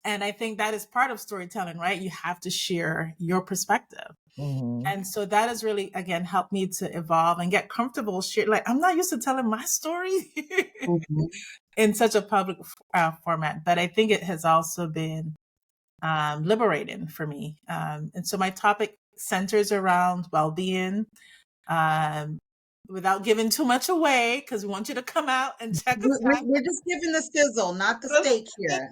And I think that is part of storytelling, right? You have to share your perspective. Mm-hmm. And so that has really, again, helped me to evolve and get comfortable sharing. Like, I'm not used to telling my story Mm-hmm. in such a public format, but I think it has also been liberating for me. And so my topic centers around well-being, without giving too much away, because we want you to come out and check us out. We're just giving the sizzle, not the steak here.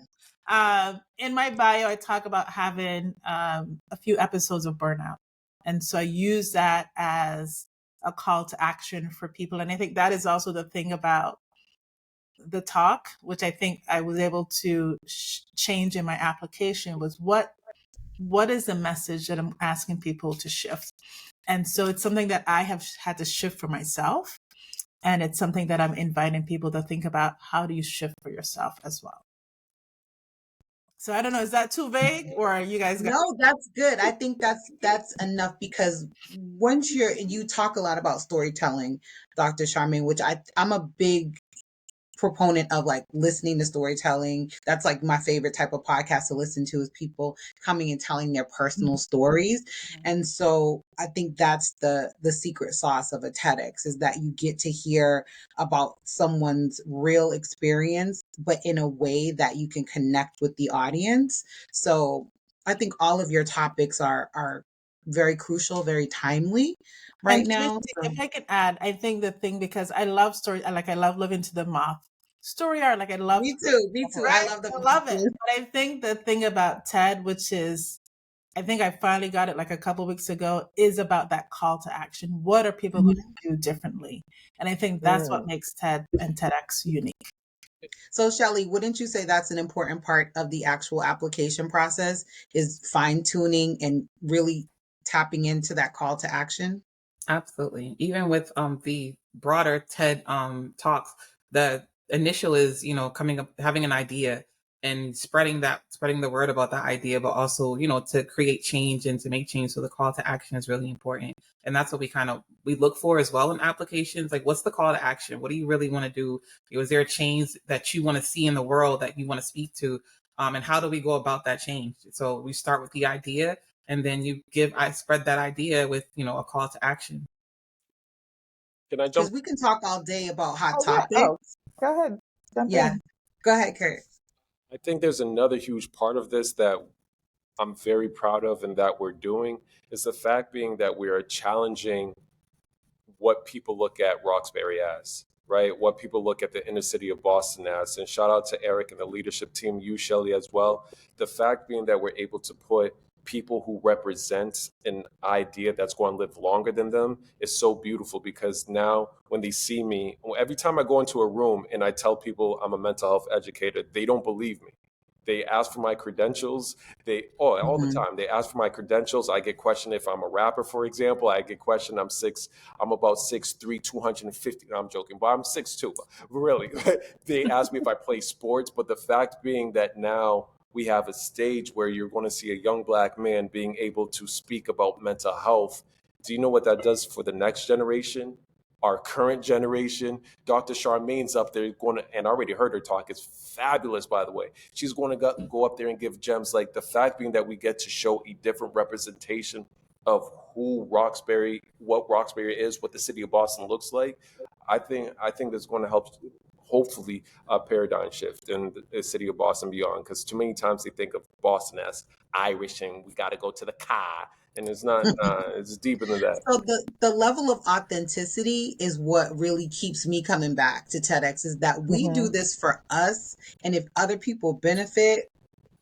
In my bio, I talk about having a few episodes of burnout. And so I use that as a call to action for people. And I think that is also the thing about the talk, which I think I was able to change in my application, was what is the message that I'm asking people to shift? And so it's something that I have had to shift for myself. And it's something that I'm inviting people to think about. How do you shift for yourself as well? So I don't know, is that too vague, or you guys got? No, that's good. I think that's enough, because once you talk a lot about storytelling, Dr. Charmaine, which I'm a big proponent of like listening to storytelling. That's like my favorite type of podcast to listen to, is people coming and telling their personal stories. And so I think that's the secret sauce of a TEDx, is that you get to hear about someone's real experience, but in a way that you can connect with the audience. So I think all of your topics are very crucial, very timely right And now. Tracy, So if I can add, I think the thing, because I love story, I love Living to the Moth. Story art, like I love me to, too, me too. I right? love the I love it. boxes. But I think the thing about TED, which is, I think I finally got it like a couple weeks ago, is about that call to action. What are people going to do differently? And I think that's what makes TED and TEDx unique. So, Shelley, wouldn't you say that's an important part of the actual application process, is fine tuning and really tapping into that call to action? Absolutely. Even with the broader TED talks, the initial is, coming up, having an idea and spreading the word about that idea, but also, to create change and to make change. So the call to action is really important. And that's what we look for as well in applications. Like, what's the call to action? What do you really want to do? Is there a change that you want to see in the world that you want to speak to? And how do we go about that change? So we start with the idea, and then I spread that idea with, a call to action. Can I Because jump? we can talk all day about hot Oh yeah. topics. Oh, go ahead. Jump Yeah. in. Go ahead, Kurt. I think there's another huge part of this that I'm very proud of and that we're doing, is the fact being that we are challenging what people look at Roxbury as, right? What people look at the inner city of Boston as. And shout out to Eric and the leadership team, you, Shelley, as well. The fact being that we're able to put people who represent an idea that's going to live longer than them is so beautiful, because now when they see me, every time I go into a room and I tell people I'm a mental health educator, they don't believe me. They ask for my credentials. All the Mhm. time. They ask for my credentials. I get questioned if I'm a rapper, for example. I get questioned. I'm about 6'3", 250. No, I'm joking, but I'm 6'2". Really. They ask me if I play sports, but the fact being that now we have a stage where you're going to see a young black man being able to speak about mental health. Do you know what that does for the next generation? Our current generation. Dr. Charmaine's up there going to, and I already heard her talk. It's fabulous, by the way. She's going to go up there and give gems. Like, the fact being that we get to show a different representation of what Roxbury is, what the city of Boston looks like. I think that's going to help, hopefully, a paradigm shift in the city of Boston beyond. Because too many times they think of Boston as Irish and we got to go to the car, and it's not. It's deeper than that. So the level of authenticity is what really keeps me coming back to TEDx, is that we do Mm-hmm. this for us, and if other people benefit,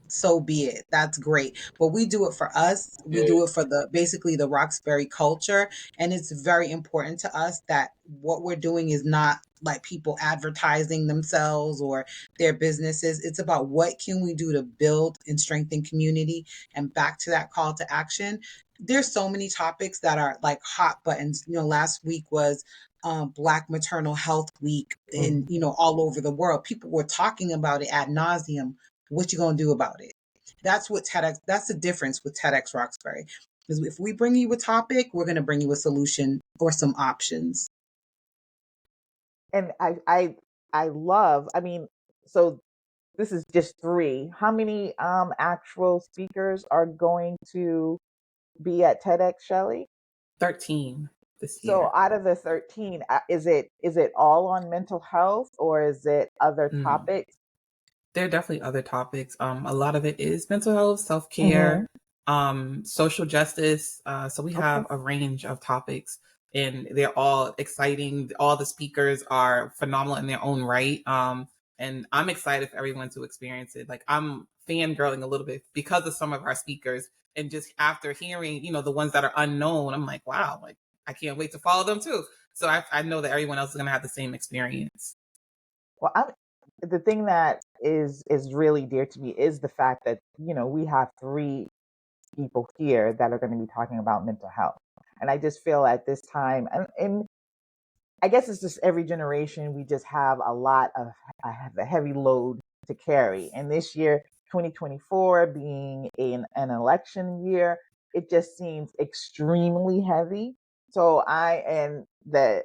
so be it. That's great. But we do it for us. We Yeah. do it for basically the Roxbury culture. And it's very important to us that what we're doing is not like people advertising themselves or their businesses. It's about what can we do to build and strengthen community. And back to that call to action. There's so many topics that are like hot buttons. Last week was Black Maternal Health Week, and all over the world. People were talking about it ad nauseum. What you gonna do about it? That's what TEDx. That's the difference with TEDx Roxbury. Because if we bring you a topic, we're gonna bring you a solution or some options. And I love. I mean, so this is just three. How many actual speakers are going to be at TEDx, Shelley? 13 this So year. out of the 13, is it all on mental health, or is it other Mm. topics? There are definitely other topics. A lot of it is mental health, Mm-hmm. self-care, social justice. So we Okay. have a range of topics, and they're all exciting. All the speakers are phenomenal in their own right. And I'm excited for everyone to experience it. Like, I'm fangirling a little bit because of some of our speakers, and just after hearing, the ones that are unknown, I'm like, wow, like, I can't wait to follow them too. So I know that everyone else is going to have the same experience. Well, the thing that is really dear to me is the fact that we have three people here that are going to be talking about mental health, and I just feel at this time, and I guess it's just every generation we just have a heavy load to carry, and this year, 2024 being an election year, it just seems extremely heavy. So I and the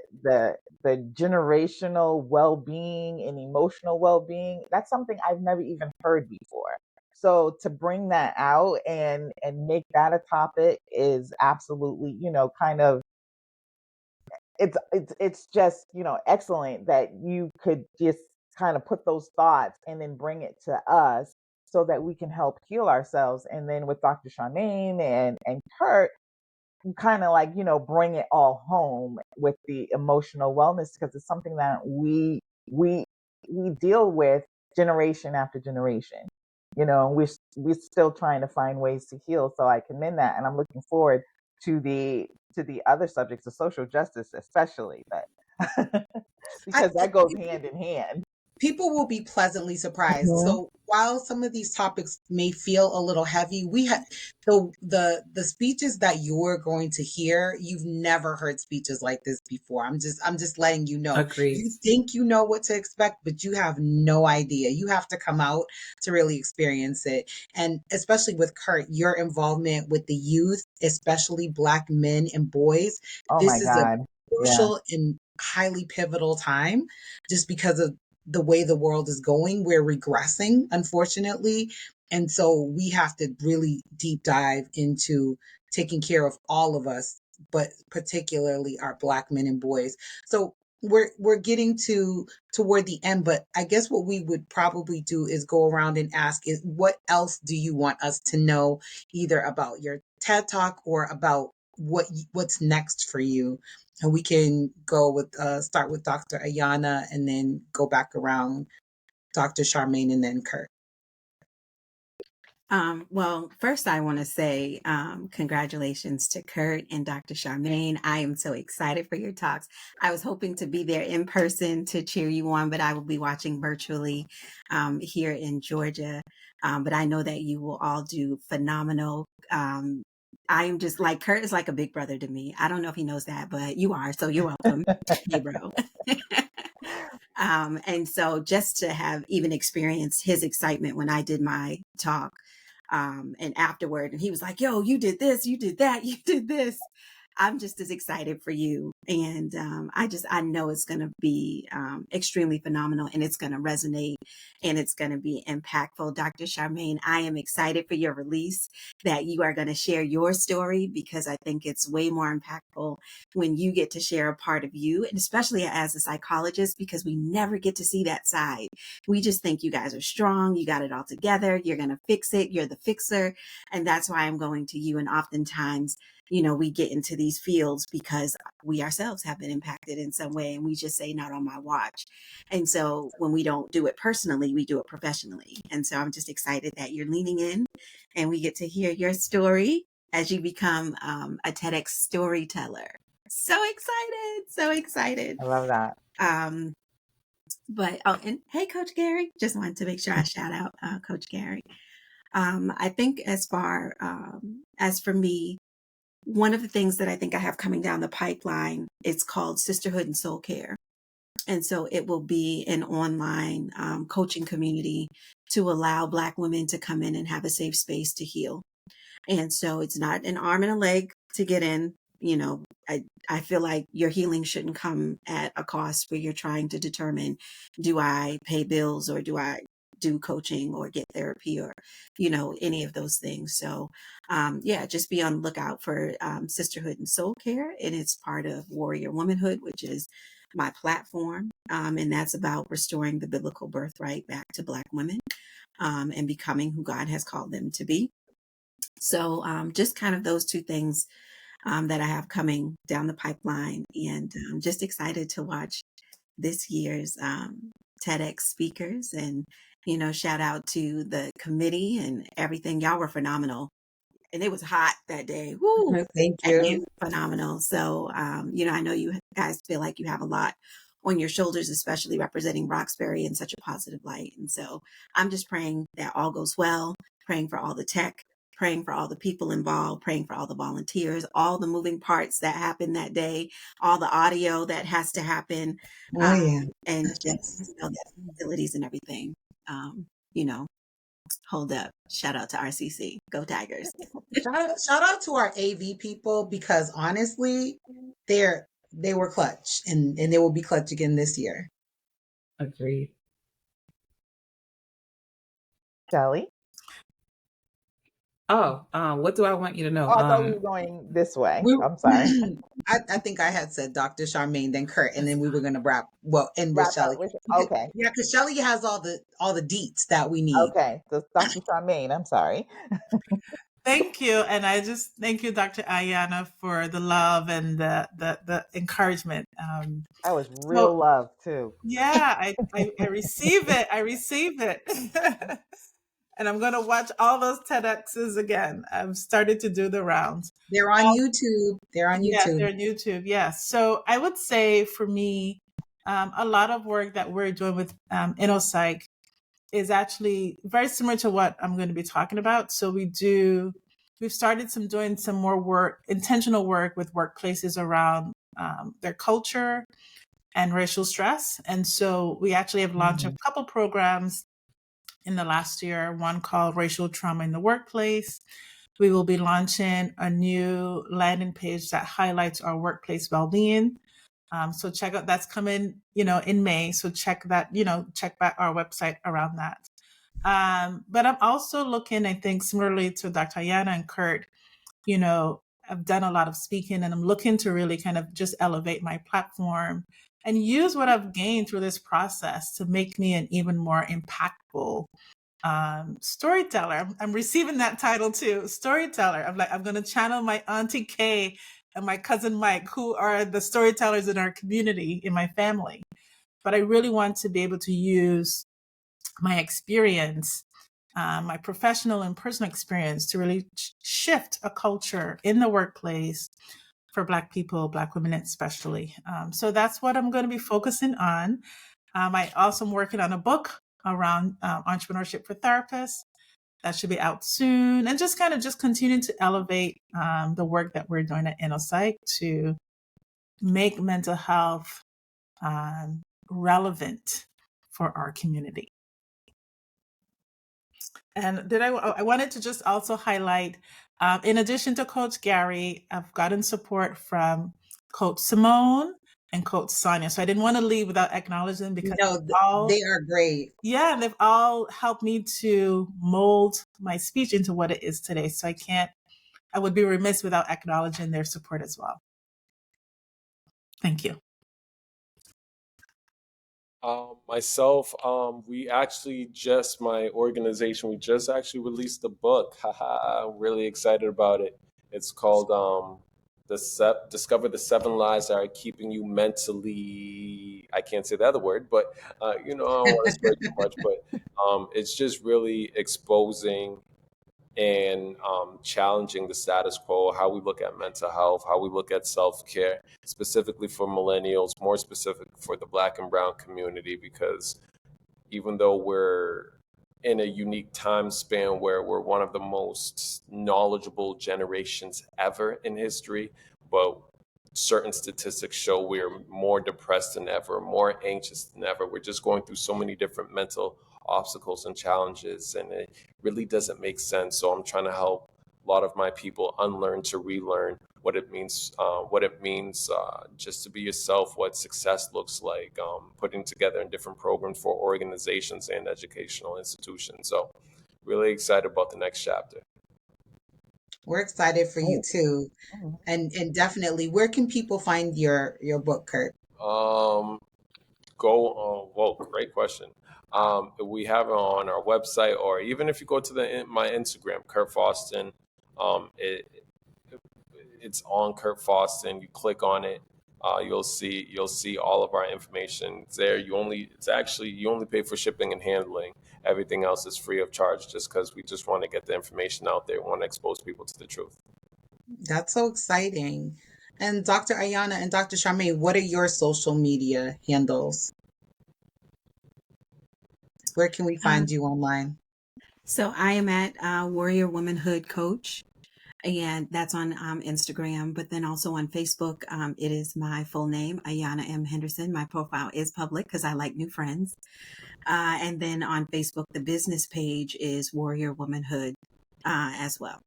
the generational well-being and emotional well-being, that's something I've never even heard before. So to bring that out and make that a topic is absolutely, kind of, it's just, excellent that you could just kind of put those thoughts and then bring it to us so that we can help heal ourselves. And then with Dr. Charmaine and Kurt, you kind of like, bring it all home with the emotional wellness, because it's something that we we deal with generation after generation. We're still trying to find ways to heal. So I commend that, and I'm looking forward to the other subjects of social justice, especially, but I, because that goes hand in hand. People will be pleasantly surprised. Mhm. So while some of these topics may feel a little heavy, we have the speeches that you're going to hear. You've never heard speeches like this before. I'm just letting you know. Agreed. You think you know what to expect, but you have no idea. You have to come out to really experience it. And especially with Kurt, your involvement with the youth, especially Black men and boys, Oh my this is a God. Yeah. crucial and highly pivotal time just because of the way the world is going. We're regressing, unfortunately. And so we have to really deep dive into taking care of all of us, but particularly our Black men and boys. So we're getting toward the end, but I guess what we would probably do is go around and ask is what else do you want us to know, either about your TED Talk or about what's next for you. And we can go with start with Dr. Ayana and then go back around Dr. Charmaine and then Kurt. Well, first I want to say congratulations to Kurt and Dr. Charmaine. I am so excited for your talks. I was hoping to be there in person to cheer you on, but I will be watching virtually here in Georgia. But I know that you will all do phenomenal. I am just like, Kurt is like a big brother to me. I don't know if he knows that, but you are. So you're welcome. Hey, bro. And so just to have even experienced his excitement when I did my talk, and afterward, and he was like, yo, you did this, you did that, you did this. I'm just as excited for you. And I know it's going to be extremely phenomenal, and it's going to resonate, and it's going to be impactful. Dr. Charmaine, I am excited for your release, that you are going to share your story, because I think it's way more impactful when you get to share a part of you, and especially as a psychologist, because we never get to see that side. We just think you guys are strong, you got it all together, you're going to fix it, you're the fixer. And that's why I'm going to you. And oftentimes, we get into these fields because we ourselves have been impacted in some way, and we just say, not on my watch. And so when we don't do it personally, we do it professionally. And so I'm just excited that you're leaning in, and we get to hear your story as you become a TEDx storyteller. So excited, so excited. I love that. And hey, Coach Gary, just wanted to make sure I shout out Coach Gary. I think as far as for me, one of the things that I think I have coming down the pipeline, it's called Sisterhood and Soul Care. And so it will be an online coaching community to allow Black women to come in and have a safe space to heal. And so it's not an arm and a leg to get in. I feel like your healing shouldn't come at a cost where you're trying to determine, do I pay bills, or do I do coaching or get therapy, or, any of those things. So, just be on the lookout for Sisterhood and Soul Care. And it's part of Warrior Womanhood, which is my platform. And that's about restoring the biblical birthright back to Black women and becoming who God has called them to be. So just kind of those two things that I have coming down the pipeline, and I'm just excited to watch this year's TEDx speakers, and, shout out to the committee and everything. Y'all were phenomenal, and it was hot that day. Woo! Thank And it you. was phenomenal. So, I know you guys feel like you have a lot on your shoulders, especially representing Roxbury in such a positive light. And so I'm just praying that all goes well, praying for all the tech, praying for all the people involved, praying for all the volunteers, all the moving parts that happen that day, all the audio that has to happen, Oh yeah. and just the facilities and everything. You know, hold up. Shout out to RCC. Go Tigers. Shout out to our AV people, because honestly, they're they were clutch, and they will be clutch again this year. Agreed. Shelly? Oh, what do I want you to know? Oh, I thought we were going this way. We, I'm sorry. I think I had said Dr. Charmaine, then Kurt, and then we were gonna end with Wrap up Shelly. with okay. Yeah, because Shelly has all the deets that we need. Okay. So Dr. Charmaine, I'm sorry. Thank you. And I just thank you, Dr. Ayana, for the love and the encouragement. That was So real love too. yeah, I receive it. I receive it. And I'm going to watch all those TEDx's again. I've started to do the rounds. They're on YouTube. They're on Yeah, YouTube. they're on YouTube. Yes. So I would say for me, a lot of work that we're doing with InnoPsych is actually very similar to what I'm going to be talking about. So we've started doing some more work, intentional work with workplaces around their culture and racial stress. And so we actually have launched a couple programs in the last year, one called Racial Trauma in the Workplace. We will be launching a new landing page that highlights our workplace well-being. So check out, that's coming, in May. So check that, check back our website around that. But I'm also looking, I think, similarly to Dr. Ayana and Kurt, I've done a lot of speaking, and I'm looking to really kind of just elevate my platform and use what I've gained through this process to make me an even more impactful storyteller. I'm receiving that title too, storyteller. I'm going to channel my Auntie Kay and my cousin Mike, who are the storytellers in our community, in my family. But I really want to be able to use my experience, my professional and personal experience, to really shift a culture in the workplace for Black people, Black women especially. So that's what I'm going to be focusing on. I also am working on a book around entrepreneurship for therapists. That should be out soon. And just kind of continuing to elevate the work that we're doing at InnoPsych to make mental health relevant for our community. And I wanted to just also highlight, in addition to Coach Gary, I've gotten support from Coach Simone and Coach Sonia. So I didn't want to leave without acknowledging them, because they are great. Yeah, and they've all helped me to mold my speech into what it is today. So I would be remiss without acknowledging their support as well. Thank you. Myself, my organization, we just actually released a book. I'm really excited about it. It's called Discover the 7 Lies That Are Keeping You Mentally, I can't say the other word, but I don't want to spread too much, but it's just really exposing and challenging the status quo, how we look at mental health, how we look at self-care, specifically for millennials, more specific for the Black and Brown community, because even though we're in a unique time span where we're one of the most knowledgeable generations ever in history, but certain statistics show we're more depressed than ever, more anxious than ever. We're just going through so many different mental obstacles and challenges, and it really doesn't make sense. So I'm trying to help a lot of my people unlearn to relearn what it means just to be yourself, what success looks like, putting together in different programs for organizations and educational institutions. So really excited about the next chapter. We're excited for you too. And definitely, where can people find your book, Kurt? Great question. We have it on our website, or even if you go to my Instagram, Kurt Foston, it's on Kurt Foston. You click on it, you'll see all of our information. It's there. You only pay for shipping and handling. Everything else is free of charge, just because we just want to get the information out there. We want to expose people to the truth. That's so exciting. And Dr. Ayana and Dr. Charmaine, what are your social media handles? Where can we find you online? So I am at Warrior Womanhood Coach, and that's on Instagram, but then also on Facebook. It is my full name, Ayana M. Henderson. My profile is public because I like new friends. And then on Facebook, the business page is Warrior Womanhood as well.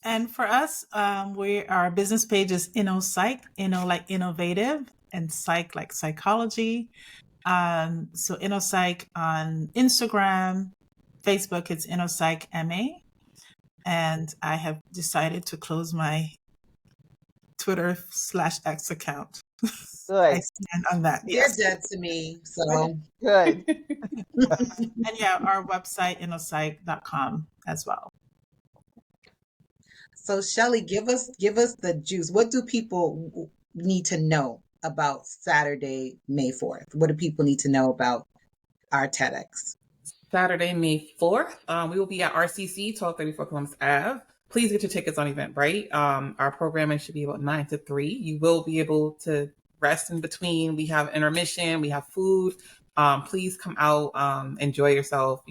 And for us, our business page is InnoPsych, Inno like innovative, and Psych like psychology. So InnoPsych on Instagram, Facebook, it's InnoPsych MA. And I have decided to close my Twitter/X account. I Good. stand on that. They're Yes. dead to me. So Good. And yeah, our website, innopsych.com as well. so Shelly, give us the juice. What do people need to know about Saturday, May 4th? What do people need to know about our TEDx? Saturday, May 4th, we will be at RCC, 1234 Columbus Ave. Please get your tickets on Eventbrite. Our programming should be about 9 to 3. You will be able to rest in between. We have intermission. We have food. Please come out, enjoy yourself.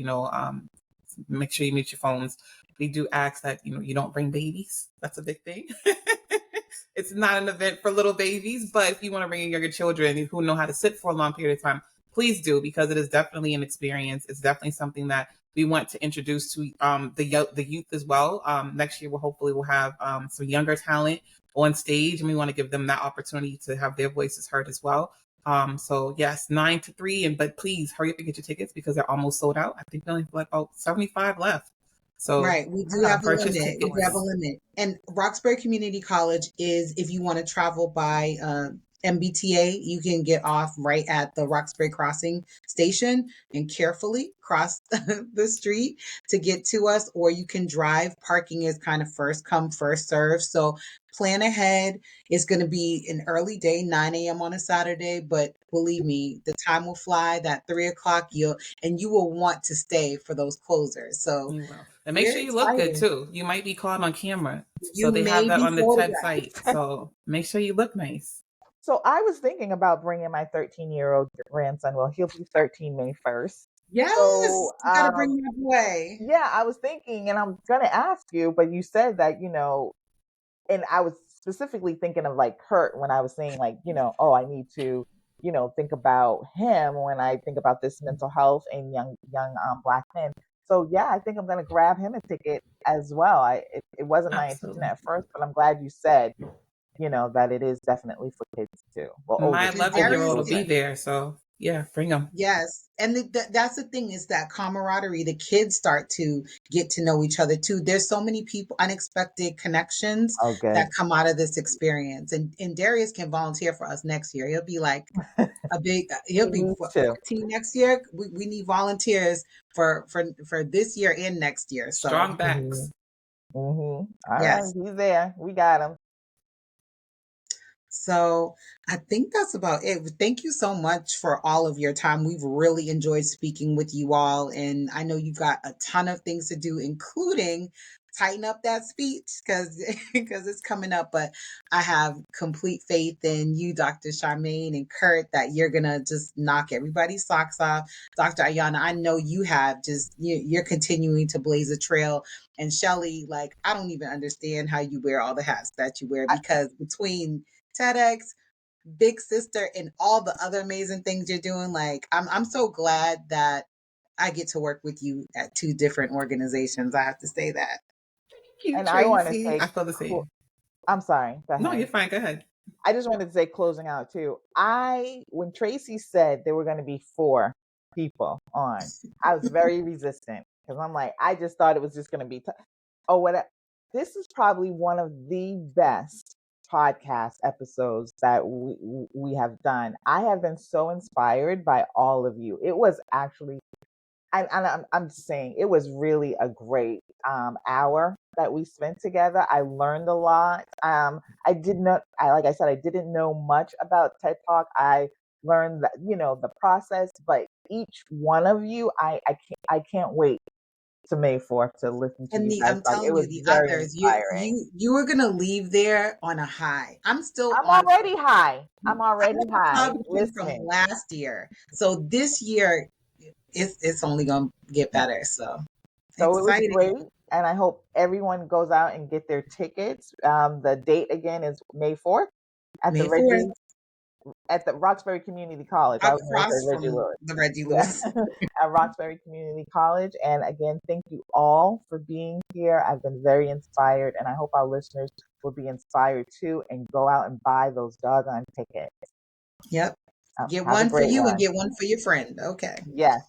Make sure you mute your phones. We do ask that you don't bring babies. That's a big thing. It's not an event for little babies, but if you want to bring in younger children who know how to sit for a long period of time, please do, because it is definitely an experience. It's definitely something that we want to introduce to the youth as well. Next year, we'll have some younger talent on stage, and we want to give them that opportunity to have their voices heard as well. So yes, 9 to 3, but please hurry up and get your tickets because they're almost sold out. I think we only have about 75 left. So Right. We do have a purchase limit. We tickets. do have a limit. And Roxbury Community College is, if you want to travel by MBTA, you can get off right at the Roxbury Crossing station and carefully cross the street to get to us, or you can drive. Parking is kind of first come, first serve. So plan ahead. It's going to be an early day, 9 a.m. on a Saturday, but believe me, the time will fly. That 3 o'clock, you will want to stay for those closers. So You will. And make we're sure you look good excited. too. You might be caught on camera. So You they have may that be on the TED photographed. site. So make sure you look nice. So I was thinking about bringing my 13-year-old grandson. Well, he'll be 13 May 1st. Yes, So, you gotta bring that boy. yeah, I was thinking, and I'm going to ask you, but you said that, and I was specifically thinking of like Kurt when I was saying like, oh, I need to, think about him when I think about this mental health and young Black men. So yeah, I think I'm going to grab him a ticket as well. It wasn't my intention Absolutely. at first, but I'm glad you said, that it is definitely for kids too. Well, My older, And 11-year-old will Darius, be there. So yeah, bring them. yes, and that's the thing, is that camaraderie. The kids start to get to know each other too. There's so many people, unexpected connections Oh, that good. come out of this experience. And Darius can volunteer for us next year. He'll be like He he'll be needs to. 14 next year. We need volunteers for this year and next year. So Strong Mm-hmm. backs. All right, yes. he's there. We got him. So I think that's about it. Thank you so much for all of your time. We've really enjoyed speaking with you all. And I know you've got a ton of things to do, including tighten up that speech because it's coming up. But I have complete faith in you, Dr. Charmaine and Kurt, that you're going to just knock everybody's socks off. Dr. Ayana, I know you have you're continuing to blaze a trail. And Shelly, like, I don't even understand how you wear all the hats that you wear, because between TEDx, Big Sister, and all the other amazing things you're doing. Like, I'm so glad that I get to work with you at two different organizations. I have to say that. Thank you, And I want to Tracy. say, I feel the same. I'm sorry. Go No, you're ahead. fine. Go ahead. I just wanted to say, closing out too. When Tracy said there were going to be 4 people on, I was very resistant because I'm like, I just thought it was just going to be, oh, what? This is probably one of the best podcast episodes that we have done. I have been so inspired by all of you. It was actually, I'm just saying, it was really a great hour that we spent together. I learned a lot. I did not, like I said, I didn't know much about TED Talk. I learned that, the process, but each one of you, I can't wait to May 4th to listen to And you guys I'm talk. It telling was you, the very others, inspiring. you were gonna leave there on a high. I'm still I'm on. already high. I'm I already have a high publishing from listening. last year, so this year it's only gonna get better. So So it was exciting. great. And I hope everyone goes out and get their tickets. The date again is May 4th at the May 4th. at the Roxbury Community College. I was going to Across say Reggie from Lewis. the Reggie Yeah, Lewis. at Roxbury Community College. And again, thank you all for being here. I've been very inspired, and I hope our listeners will be inspired too and go out and buy those doggone tickets. Yep. Get Have a one for great you and one. get one for your friend. Okay. Yes.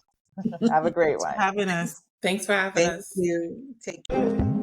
Have a great Thanks for one. having us. Thanks for having Thank us. you. Take care.